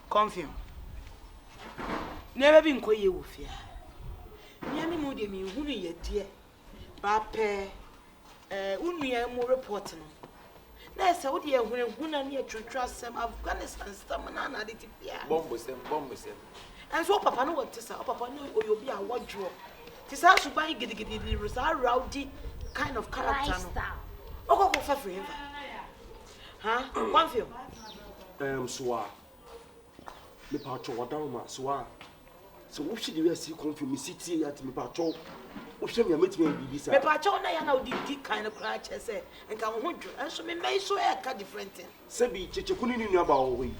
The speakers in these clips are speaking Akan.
Confion. Never been quite you, Efie. Yami Moody, me, who you dear. Papa, only a more reporting. That's how dear when I near to trust some Afghanistan stamina additive. Bomb with them. And so Papa know what to say. Papa know you'll be a wardrobe. Tis how to buy giddy rowdy kind of character. Oh, go for him. Huh? Confion. Soa. Me patcho wadama soa. So what should you see Confion me city at me patcho? What should me meet me be sir? Me patcho na ya na odi kind of crash say and can hold you. And so me may so a different thing. Sebi Kyekyeku ni nua ba we.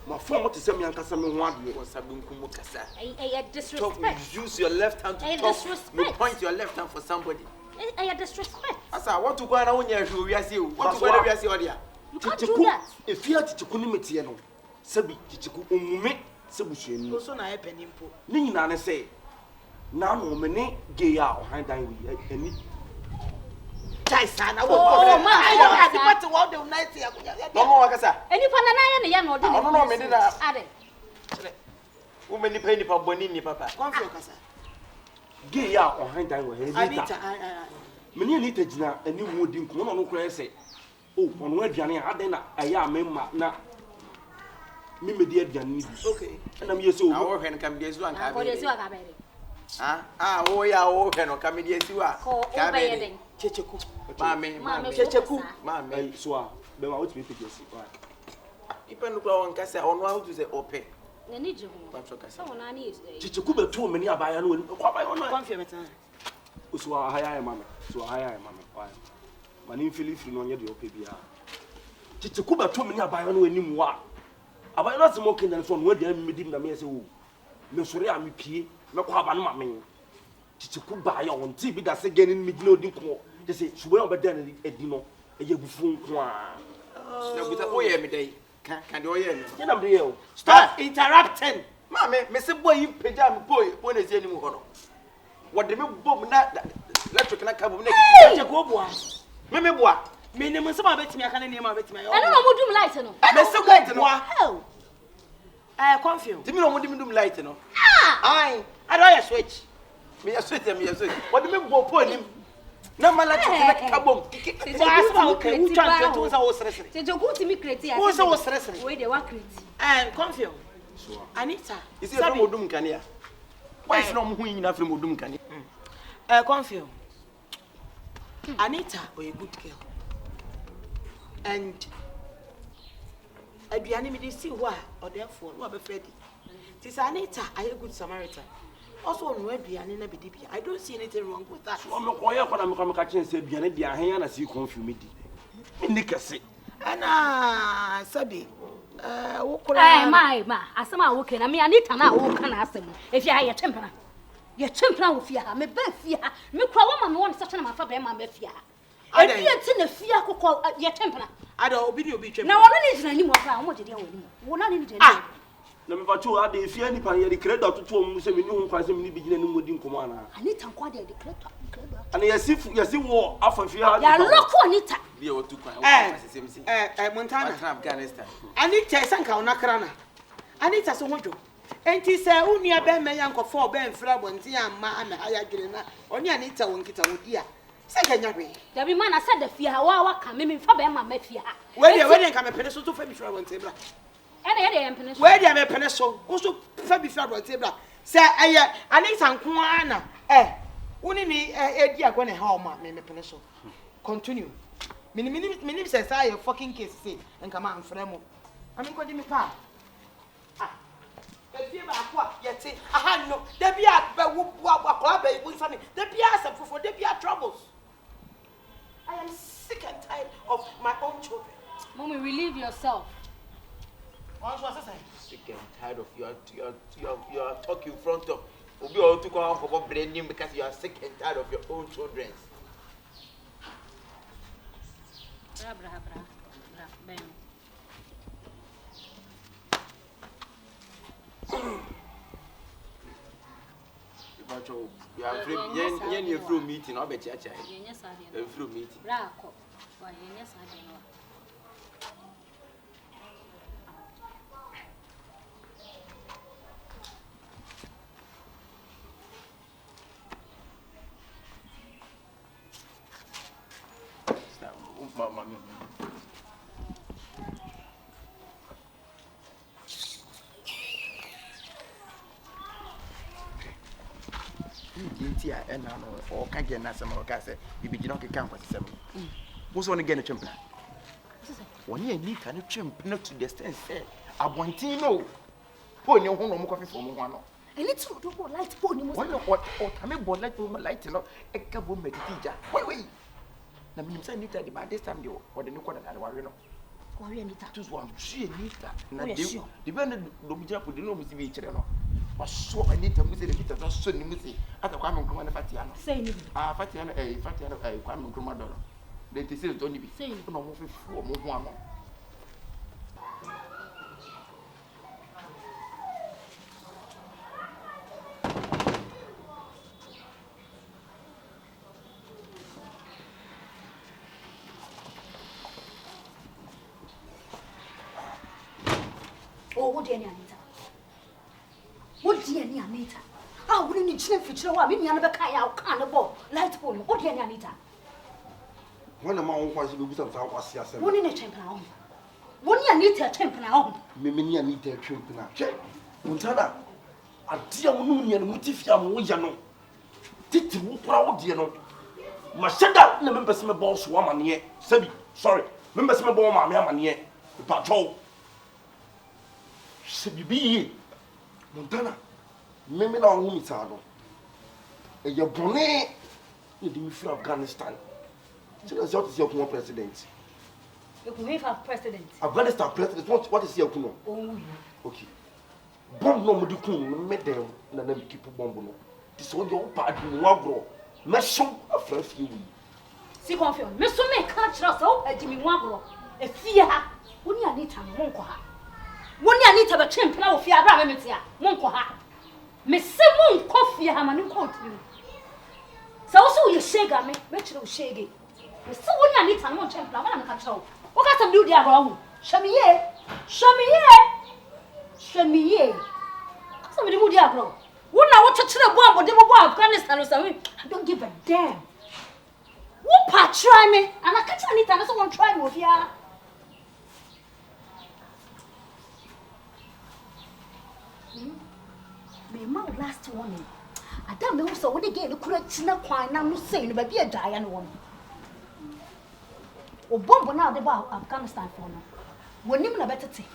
My phone what to say me ankasa me ho ade ko sabunku mu kasa. Disrespect. Use your left hand to talk. You point your left hand for somebody. I disrespect. Asa what to go na wonya hwe wiase o. What to go na wiase o dia. You can't do that. If you are Kyekyeku ni metie no. Sebi Kyekyeku omume sebusuani. So na e penimpo. Ni nyina ne say na no me ne gay a ohan dan we ani. Chaisana wo man. I don't have to what the night here. No more kasa. Eni pa na ya ne ya no de. No me dey na. Ade. Wo me nipa nipa boni ni papa. Confion kasa. Gay a ohan dan we ani. Anita. Me ne Anita gina ani wo di nko no kura say. Oh, ono aduane a aden na aya amemma na me medi aduane ni bi. Okay. Na me yeso wo hwe nka me dey so anka. Ko dey so aka be. Awo Yaa wo hwe no ka me dey si wa. Ka be den. Kyekyeku. Mame. Kyekyeku. Mame. So a be ma what me take yes. Ipa no kwa won ka say ono how to say open. Nani je ho. Patro ka say. So na ni Kyekyeku be to me ni abaya no ko abaya no. Confion metan. So a haya mame. So a haya mame. Mani feel no nye de ope bia. Kyekyeku be to me ni abaya no anim wa. Abaya no se mo ken so no dia me dim na me say wo. Me sori a me pie. Me ko aba no mame. Kyekyeku ba ya won ti bi da se gani me gina odi ko. They say suwe obeda na edi no eye gufu nko a. Na buta oye me dey. Can do oye me. You na dey o. Stop interrupting. Mame, me se boy peja me boy na zi anim ho no. Wo de me bom na electric na cable na Kyekyeku boa. Me boa. Me ne mo sama betimi aka na ne ma betimi ayo. I don't know mo dum light no. Me se light no. Hell. Confion. Timi no mo dum light no. Ai, I don't ya switch. Me ya switch. Wo de me bo po anim. Na mala na cable. Asma okay, who try to wo sresere. Kyekyeku ti mi create ya. Wo so wo sresere. We dey wa create. Confion. Anita. Is it from odum kania? Why is no mo hu nyina from odum kania? Confion. Anita was a good girl. And aduane me dey see who or therefore no be Freddy. Tis Anita a good Samaritan. Also on aduane na be di bia. I don't see anything wrong with that. So me koye kwa na me kwa ka chen say aduane dia hen na si Confion me di. Me ni kase. Ana sabi wo kura ma asema wo ke na me Anita na wo ka na asem. Efie ha ye tempena. Ye tempena wo fie ha me ba fie ha. Me kwa wo ma me won se na ma fa ba ma fie ha. Efie ti na fie akokọ ye tempena. Ada obi ni obi twem. Na wono ni jina ni mo fa wo je dia wo ni. Wo na ni jina. Na me facho ade Efie ni pan ye de credo to mu se me ni hu kwa se me ni bi gina ni modi nkomo ana. Anita nkwa de credo. Ana yesi wo afa fie ha. Ya loko Anita. Bi o tu kwa. Montana. Afghanistan. Anita sanka onakra na. Anita so hojo. Enti se unua be me yankofo be mfra bonti amma ama aya gire na. Oni Anita won kita wodi a. Sanka nyawe. Da bi man asa da fie ha wa ka me fa be ma fie ha. We dey nka me pene so to fa bi fra bonti bra. Ene ye dey empene so. We dey me pene so. Wo so fa bi fra bonti bra. Se eye Anita nko ana. Woni ni edi agone ha o ma me pene so. Continue. Minim say say fucking case say nka ma amfra mo. Ami ko di mi pa. Efie ba akwa yete aha no da bia ba wo akwa ba ibu fami da bia asafofo da bia troubles. I am sick and tired of my own children. Mommy, relieve yourself. What was I? Sick and tired of your talk in front of obi o to come for branding because you are sick and tired of your own children. Bra ben. Pacho, you are free. Yen you through meeting, I bet you. Yes, I am. Through meeting. Rako. Why yes, I Inti and or can't get some or case, you begin to count with some. Who's on again a champion? 1 year need can chimp not to the extent say, I want to know. Put your home coffee from one. And it's what light pony. What I mean, what light woman light a lot, a couple make a teacher. Wait. Now, you say need that by this time, you or the new one that I know. Just one, she need that. Depending on the job with the no Miss Beach. I saw I need to miss it a bit of so missy at the Kwame Grumman Fatiano. Say, Fatiano, a Kwame Grumman. They say, don't be saying, no more for one. Oh, what dear Anita? What dear Anita? How would you chill for chill? I mean, you never can't about light pony. What dear Anita? One of my own was was yes. One in a champion. 1 year need a champion. Mimini need a champion. Check. Montana. A dear moon and Mutifia Mujano. Titi proud, dear no. Mashada, the members of my boss woman here. Sorry. Members of my bomb, my man here. The patrol. Sebi Montana. Mimina Umitano. And your bonnet. You didn't feel Afghanistan. So that's what is your president? You have president. Afghanistan president. What is your kuno? Oh, okay. Bomb no medicum, medem, and then keep a bomb. This one your party, Wagro. Mesham a fresh you. See, Confion. Mr. May catch us out at Jimmy Wagro. Efie, when you need to Monkoha. When you need to have a champion of your Rametia, Monkoha. Miss Simon Coffee, Hamanu country. So you shake at me, Metro Shaggy. So when you need to know champion, I'm not sure. What got to do the wrong? Shamier. Somebody would have grown. When I want to tell a bomb, but they were Afghanistan or something. I don't give a damn. What part try me? And I can't tell it, and someone try with ya. Me, my last warning. I don't know, so when they get the correct snap, I'm not saying, but be a giant woman. O bomb now the bar Afghanistan for now. When you better take.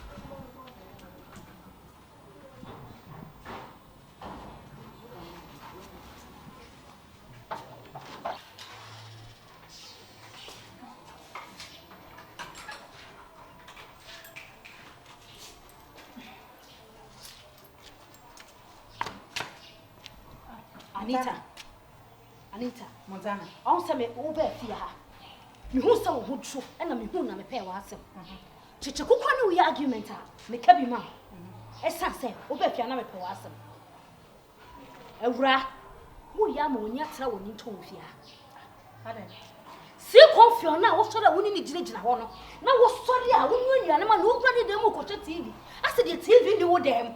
Anita, Montana. Also, me over fear. Me who saw who true, and I mean, who na me pay was. Kyekyeku kwani we argument a me ka bi ma. Esa se, over fear na me pay was. Ewura, wo ya ma onya tra woni nton fia. Si Confion na wo so da woni ni gina ho no. Na wo sori a wo nyu anu ma no kura ni dem ko TV. Ase de TV ni wo dem.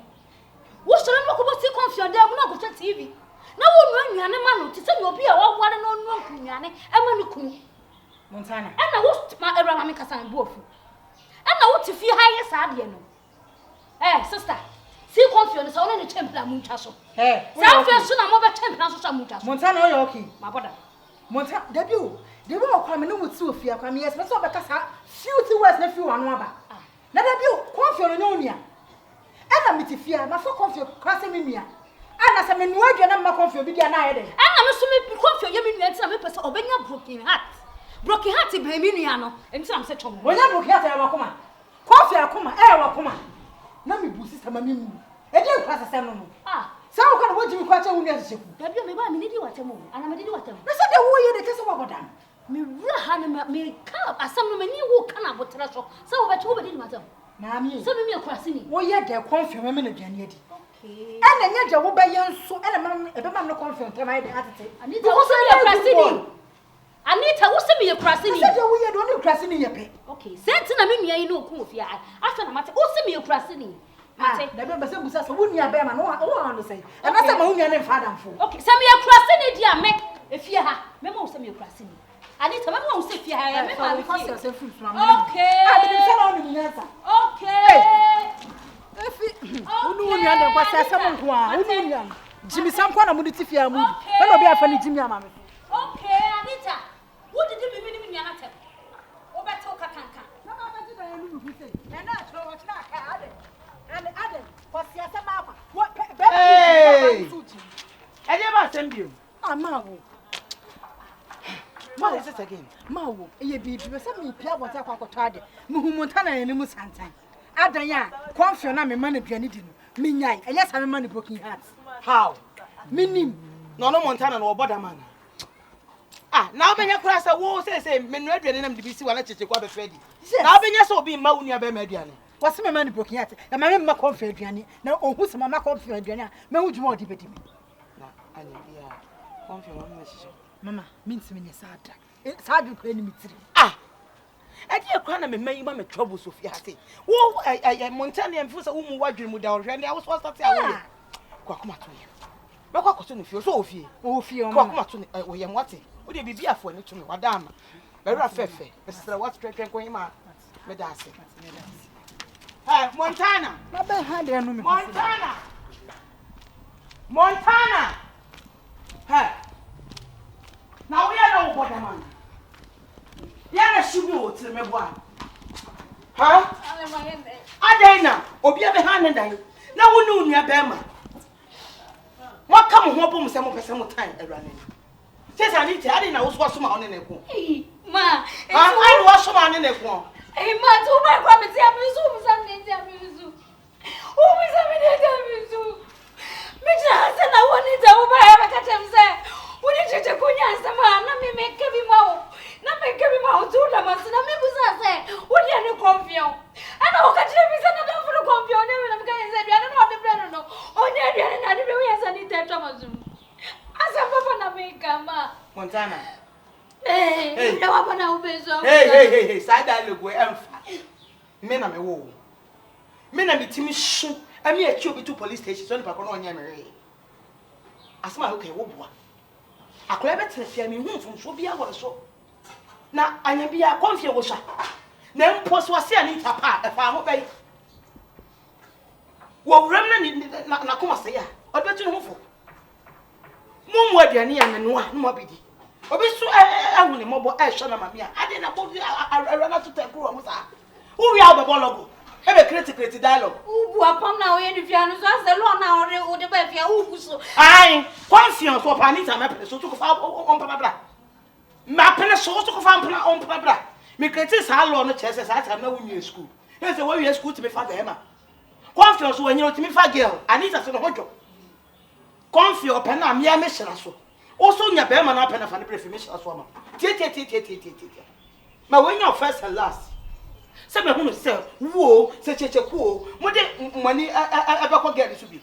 Wo so na ko bo si Confion dem na ko TV. Na wo nyu anu ma no ti se no bi a wo ware no nu nkunyane e ma ni kunu. Montana. And I was my Abraham Cassan Bofu. And I want to feel higher sad, Eh, sister, see Confion is only the temple Munchaso. Eh, South West, I'm over 10 pounds of Munchaso. Montana, okay, my brother. Montana, debut. They won't come in with Sophia, come yes, but so because I few words nephew and one. Now, debut, Confion and Onia. And I'm with fear, my for Confion crossing me. And as I'm in word, you're not my Confion, be an idea. And I'm assuming Confion, you mean you're a person of any broken heart. Broken heart in Beminiano, and some such a when I broke heart, I will come. Coffee, I come, I will come. Let me boost it, Mammy. And you pass a salmon. Ah, so can what you quite a woman. Have you ever been idiot at a moment? And I'm an idiot. That's the way the case of Madame. Me Rahana, me cup, as some women you can have what treasure. So about you didn't matter. Mammy, so me a crossing. Oh, yeah, they're confirmed a minute, Janet. Okay. And then you will buy young so and a man no confirmed. I need to also be a crossing. Anita, what's me a crossing? I said, we don't crossing in your pay. Okay, sent in a mini, you know, Confion. After the matter, what's me a crossing? I say, the members of us wouldn't have been on the same. And that's a moon and father for. Okay, send me a crossing, dear, make if you have memo, send me a crossing. I need to know if you have a crossing. Okay, I didn't tell on the answer. Okay, if you know, what's that? Someone who Jimmy Sam kwa na mu ti fia mu. E no be afa ni Jimmy ama me. Okay, Anita. What did you mean in your natem? Obeto kakanka. Na ba ba ti da yenu mu fi. Na na tro wa tna ka ade. Ade. For siasa mama. What be. Hey. Ade ba sembio. Ama wo. What is it again? Ma wo. E ye bibi be se me pia bo ta kwa kwotọ ade. Mu hu montana yenu mu santan. Adan ya, Confion na me man aduane di no. Me nyai. Enye sa me man broken heart. How? Minim. No Montana no border man. Now when you cross a wall, say, men ready and to be see what Kyekyeku be Freddy. Now when you so be Maunia be median. What's my man broken heart? And my ma Confion aduane. Na ohun sama ma Confion aduane. Me hu dwuma odibedi me. Na ani bia. Confion one message. Mama, means me sada. Sada ko eni mitiri. I dear Cranna me may ma me trouble Sophia say. Wo I Montana and Fusa whom wadrim with our friend. I was supposed to tell you. Kwakuma to you. Bako ko to ni fie so ofie. Ofie o Kwakuma to ni wo yem wate. Wo de bibia fo ni to me wadama. Be ra fefe. Be sira what twen ko hima. Me da ase. Hey, Montana. Na be ha de no me. Montana. Hey. Now we are no border man. Ya should be to me boy. Huh? Adena, obi be hand dan. Na wonu nua be ma. What come ho bom se mo pese mo tan awrane. Say say ni ti ade na wo so so ma one ne ko. Ma, I was so ma ne ko. Ma, tu ba kwa me ti abizu, mi sam ne ti abizu. O mi sam ne ti abizu. Me ja se na woni ta wo ba ya ba ka tem se. Woni Kyekyeku nya se ma na me ke bi ma o. Na me ke bi ma o tu la ma se na me bu sa se. Woni ani Confion. Ana o ka tire bi se na da fu Confion ne me na me ka se bi ana no de bre no. Onya aduane na de be we yasa ni te to mazum. Asa papa na me kama. Montana. Hey, no wa na ubezo. Hey, side dialogue we emfa. Me na me wo. Me na me timi hye. Ami a chi obi to police station so ni pa ko no onya me re. Asema okay wo boa. Akola betre fia me hu mfumso bia wore so. Na anya bia Confion wo sha. Na mpo so ase ani tapa e fa ho bai. Wo wram na koma se ya. Obetu ne hofo. Mumu aduane ya ne no a no mabidi. Obi so ahune mobo e hwe na mame a. Ade na bo arana to take ro mo sa. Who we are the logo. Ebe create dialogue. Ubu apam na oye ni fia no so ase lo na ore o de ba fia ubu so. Ai, Confion so panita me pele so to ko fa on papa. Ma pele so to ko fa on papa. Me create sa lo no chese sa ta na wunye school. He say we school to me fa ga ma. Confion so wenye to me fa girl. Anita so no hojo. Confion pe na me ya me hyira so. O so nya be ma na pe na fa ne prefer me hyira so ma. Tie. Ma wenye first and last. Se me hunu se wo se Kyekyeku o mo de mani abekọ girl so bi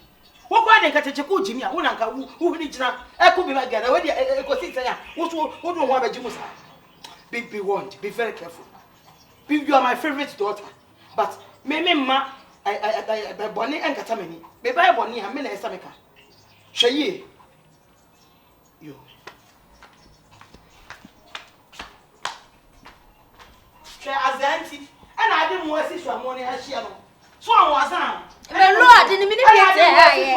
wo kwa de Kyekyeku Jimmy a wo na nka wo huni gina eko bi ma girl we de ekosi tan ya wo so wo do ho abaji musa be warned, be very careful. You are my favorite daughter, but me ma I boni enkata mani me ba boni ha me na esa meka hweye yo hwe azanti ana ade mo asi so amone ahia no so anwasan Me lo ade ni mi ni biete haye.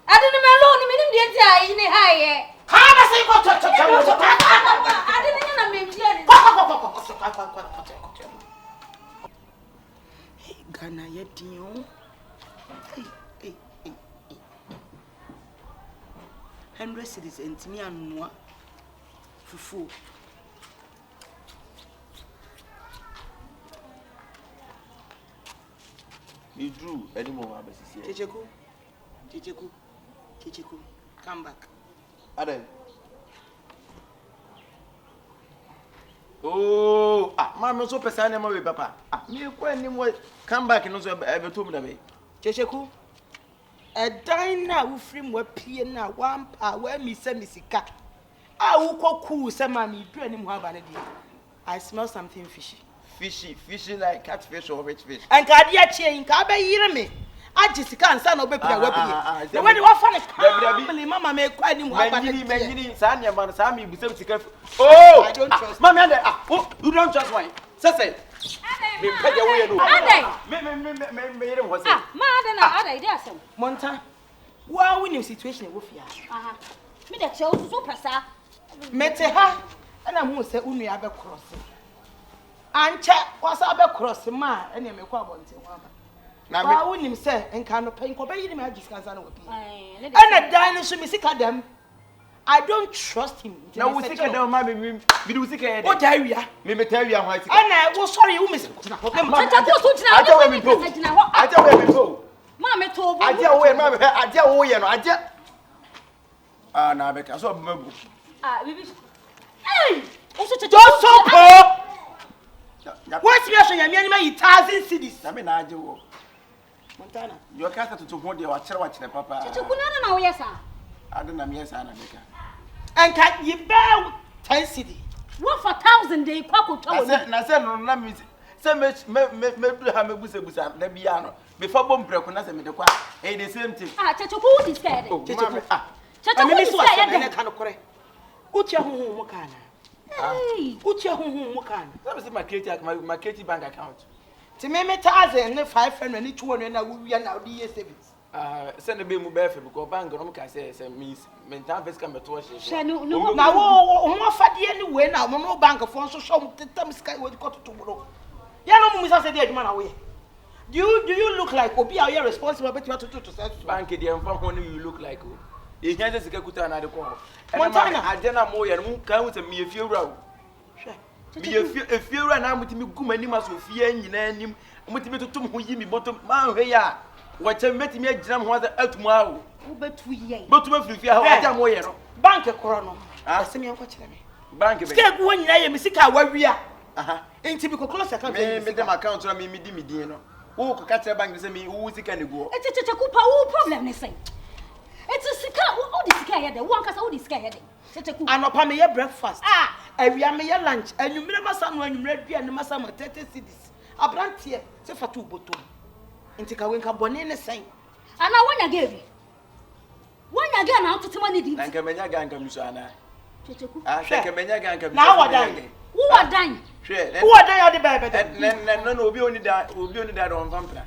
Ade ni me lo ni mi ni biete haye ni haye. Ha ba sei ko to Ade ni na me bia ni. Gana ye din. 100 cities entimi annoa fufu. You drew anymore, Abosea. Kyekyeku, come back. Adam. Oh, Mamma, so person, my papa. Me, when come back and also ever told me. Kyekyeku, a diner who frame were pia now, one pa where me send me sika. I will cool some mammy, do any more vanity. I smell something fishy. Fishy like catfish or rich fish. And Cardia chain, Carbe, hear me. I just can't stand up a the way you are funny, Mamma may quite him. Many Sanya man, Sammy, with some careful. Oh, I don't trust Mamma. You don't trust wine. Say, Monta, Wa winning situation wo fia. Aha. Me de che so pesa. Mete ha na hu se unu ya be cross. Anche wasa be cross ma ene me kwa bonte ho aba. Na me wa winning se enka no pen ko be yi me agisika nsa na wo bi. Ana dan so me sika dem. I don't trust him. Na wo sika dem ma me do sika ye de. O tawia. Me tawia ho sika. Ana wo sorry wo me sika. Tata ko so tina. Aja we me to. Aja we me to. Ma me to. Aja we ma me aja wo ye no aja. Ah na be ka so be mabu. Ah bibi. Hey! Also Just so poor. What's your shame? You are 1,000 cedis. Na me na aja wo. Montana. You can't to ho de wa kire papa. Kyekyeku na wo yesa. Ade na me yesa na meka. And can you bear 10 cedi? What for 1,000 day kwako to wo. Na se no na me se me do ha me busa na bia no. Before bom preko na se me de kwa. Eh the same thing. Ah Kyekyeku wo dis scared. Kyekyeku. Kyekyeku wo dis scared. Na kan kore. Uche huhu mo kana. Hey. Uche huhu mo kana. Let me see my KT bank account. Ti me 1,000 ne 500 ne 200 na wo wia na wo di savings. Send the be mu be fe because bank no ka say means mental face can be to She no na wo ho afade ne we na mo no bank fo so so tetam sky wo ko to bro. Ya no mu say dey adwuma na wo ye. Do you look like obi are you responsible but you have to say bank dey am from when you look like o. E nya say sika kuta na de ko. Montana agena mo ye no kan wo say me Efie wura o. Hwe. Efie wura na mutimi gumani ma so fie nyina anim. Mutimi tutum ho yi mi bottom man hwe ya. Wacha metimi agina mo za atumu awo. Wo betu ye. Botum afirifia ha wacha mo ye no. bank koro no. Asem ye nko kire me. Bank be. Stake wo nyina ye misika wawia. Aha. Enti bi ko close account. Me dem account na me di medin no. Wo ko ka kire bank say me wo sika ne go. Kyekyeku pa wo problem ne say. It's sika wo di sika ye de. Wo ankasa wo di sika ye de. Kyekyeku. Anopa me ye breakfast. Awia me ye lunch. Anwumre masa no anwumre dua ne masa ma 30 cedis. Abrantie se fatu botom. Enti ka wenka bone ne sen. Ana wonya gebi. Wonya ge na ototema ne di. Na nka menya ga nka miso ana. Kyekyeku. Nka menya ga nka miso. Na wadan. Wo wadan. Hwe. Wo wadan ya de bebe. No obi oni da don vampira.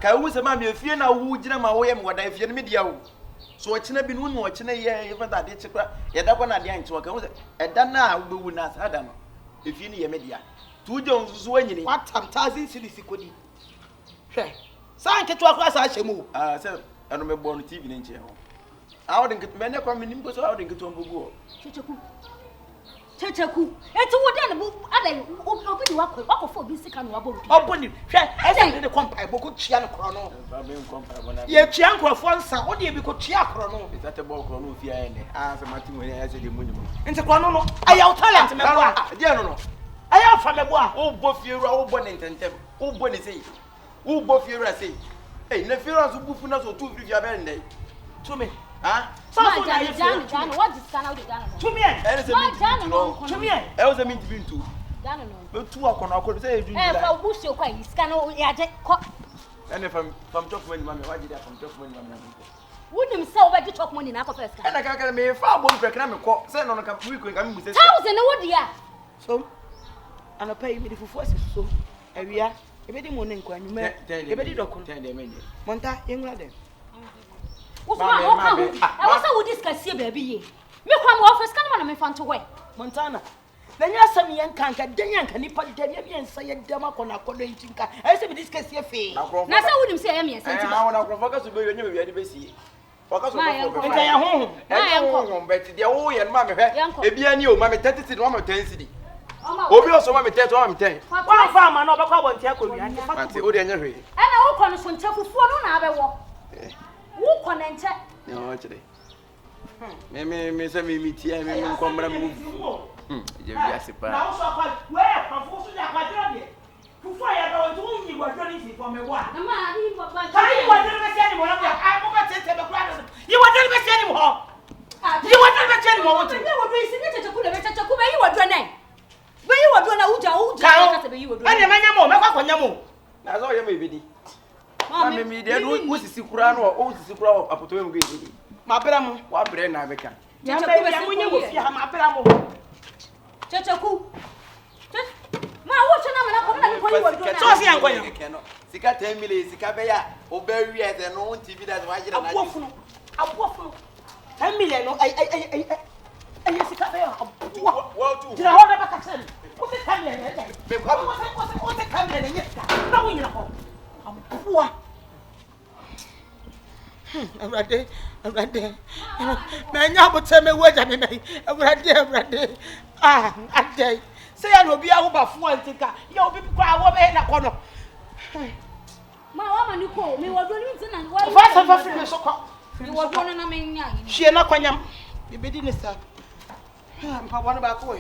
Ka wo se ma me Efie na wo gina ma wo ye me wadan Efie ne me dia wo. So ochina bi no ochina ye even that de chekwa ye da kwa na de anti wo ka wo se eda na wo be wu na sada no Efie ne ye me dia. Tu je onsusu wanyini. What time 1,000 cedis kodi. Hwe. San ketu akwa sa hyemu. Se eno me bo no TV ne nche ho. Awo de nketu me ne kwa me nimbo so awo de nketu ombugu o. Kyekyeku. Eti wo de ne bu adai obi di wakofo obi sika no wabo. Oboni. Hwe. Ese de kompa boko tua no kro no. Ba be nkompa bona. Ye tua nkrofo nsa, wo de bi ko tua kro no. Isate bo kro no Efie ene. Se mati mo ya se de munyimu. Nti kro no no. Aya talent me bo a. Je no. Aya fa me bo a. Wo bo Efie wura wo bo ne ntentem. Wo bo ne sei. Wo bo Efie wura sei. Na Efie wura so bufu na so tu Efie abere ndai. To me. So Jan, what is kana we Jan? To me. To me. E o se mi ntibintu. Jan no. Me tu akono akoro se edu ndai. Fa busi okwa yi sika no ya je ko. Ene from top money mama waji da from top money mama. Wonim se oba di top money na akọ first ka. Ena kaka me fa bo mfrek na me ko. Se no no ka we ko ka me buse. 1,000 wo dia. So anopa yi me di fufu asiso. Awia ebedi mo ne nkwa nwuma. Ebedi dokun. Monta yenwura dem. Wo fa ho ka ho. E wo sa wo discuss here baby ye. Me kwa mo office kan ma na me fa nto we. Montana. Na nya sam yen kanka danyanka nipa dem ye miensa ye dem akona akodo ntinka. E se me discuss here fe. Na sa wonim se ye miensa nti. Ha wona krofo ka so be yonye me wiade besi. Waka so be. Nka ya ho. Na ho bet dia wo ye no ma me hwe. Ebi ani o ma me 30 cedi no ma 10 cedi. Obi oso ma me 30 o ma me 10. Wa fa ma na obekwa bonti akori ante fa. Ante o de anya hwe. E na wo kono so nche fufuo no na abewo. Wo kono nche. No chede. Me se me tia me nkomra mu. Je bi asipa. Na wo so kwa we kwa fufu so ya kwa de. Fufu ya do to nyi gwadro ni si for me wa. Na ma ni papa. Kai gwadro be se ni mo na ya. Ai mo ba tete be kwa do. Yi gwadro be se ni mo ho. Yi gwadro be se ni mo wo. Ni wo do isi ni Kyekyeku le Kyekyeku be yi gwadro nai. Be yi gwadro na uja ka se be yi gwadro. Ane manya mo me kwa konya mo. Na so ye me bidi. Ma me de wo sisi kura no o sisi kura apoto em gbe. Ma bra mo. Wa bre na beka. Kyekyeku be se munye wo fi ha ma bra mo. Kyekyeku. Ma wo chena me na ko na nkɔ yi wɔ do na so ɔsi ankɔ yi sika 10 million sika bɛ ya o bɛ wi ɛsɛ no TV da wa jira na aboɔfunu 10 million no ɛyɛ sika bɛ yɛ aboɔ wɔtu gyina hɔ na bɛka kyerɛ me wo se 10 million ɛyɛ wo se 10 million ɛyɛ sika na wo nyina hɔ aboɔ Awurade manya abotɛ me wagya me nai awurade adai sɛ ya no obi ahobafo antika ya obi kwa wo be na kɔ no ma wa ma ni ko me wodo ni ntina wa fa free me so kɔ me wodo na me nya hwie na kwanyam bibedi ne sa mpa bɔ no ba ko